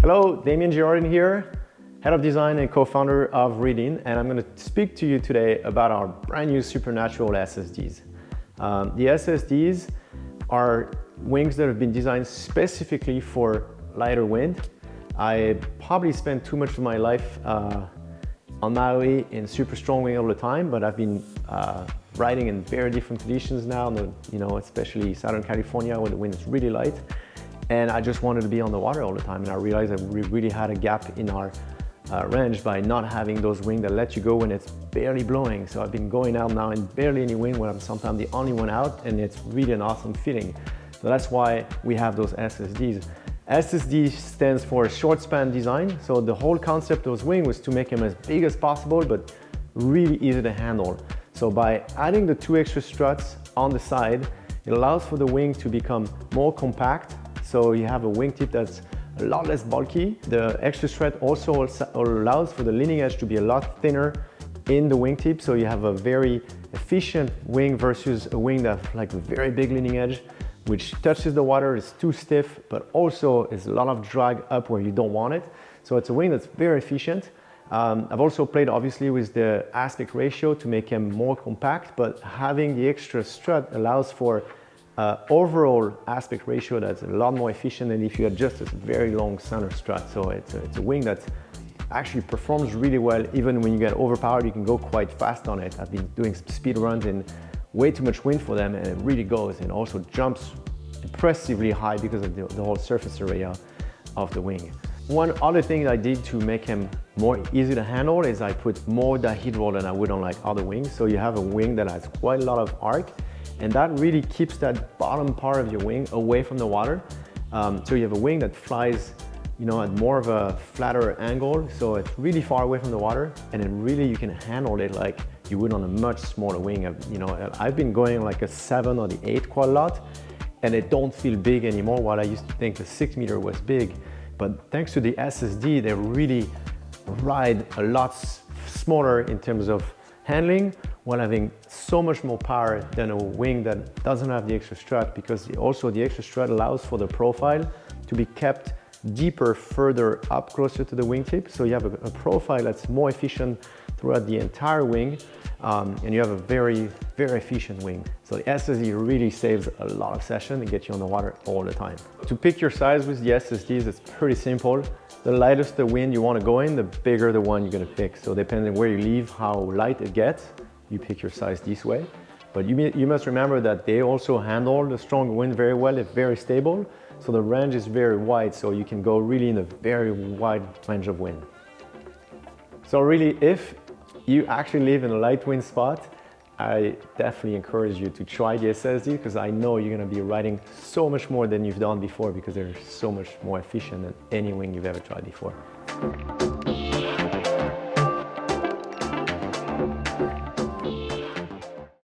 Hello, Damien here, Head of Design and co-founder of Reading, and I'm going to speak to you today about our brand new SuperNatural SSDs. The SSDs are wings that have been designed specifically for lighter wind. I probably spent too much of my life on Maui in super strong wind all the time, but I've been riding in very different conditions now, especially Southern California where the wind is really light. And I just wanted to be on the water all the time, and I realized that we really had a gap in our range by not having those wings that let you go when it's barely blowing. So I've been going out now in barely any wind when I'm sometimes the only one out, and it's really an awesome feeling. So that's why we have those SSDs. SSD stands for short span design. So the whole concept of those wings was to make them as big as possible, but really easy to handle. So by adding the 2 extra struts on the side, it allows for the wing to become more compact. So you have a wingtip that's a lot less bulky. The extra strut also allows for the leading edge to be a lot thinner in the wingtip. So you have a very efficient wing versus a wing that's like a very big leading edge, which touches the water, is too stiff, but also is a lot of drag up where you don't want it. So it's a wing that's very efficient. I've also played obviously with the aspect ratio to make them more compact, but having the extra strut allows for overall aspect ratio that's a lot more efficient than if you had just a very long center strut. So it's a wing that actually performs really well. Even when you get overpowered, you can go quite fast on it. I've been doing speed runs in way too much wind for them, and it really goes, and also jumps impressively high because of the whole surface area of the wing. One other thing I did to make him more easy to handle is I put more dihedral than I would on like other wings. So you have a wing that has quite a lot of arc, and that really keeps that bottom part of your wing away from the water. So you have a wing that flies, at more of a flatter angle, so it's really far away from the water, and then really you can handle it like you would on a much smaller wing. I've been going like a 7 or the 8 quite a lot, and it don't feel big anymore, while I used to think the 6 meter was big. But thanks to the SSD, they really ride a lot smaller in terms of handling, while having so much more power than a wing that doesn't have the extra strut, because also the extra strut allows for the profile to be kept deeper, further up, closer to the wingtip. So you have a profile that's more efficient throughout the entire wing, and you have a very, very efficient wing. So the SSD really saves a lot of session and gets you on the water all the time. To pick your size with the SSDs, it's pretty simple. The lightest the wind you want to go in, the bigger the one you're going to pick. So depending where you leave, how light it gets, you pick your size this way. But you must remember that they also handle the strong wind very well. It's very stable. So the range is very wide, so you can go really in a very wide range of wind. So really, if you actually live in a light wind spot, I definitely encourage you to try the SSD, because I know you're going to be riding so much more than you've done before, because they're so much more efficient than any wing you've ever tried before.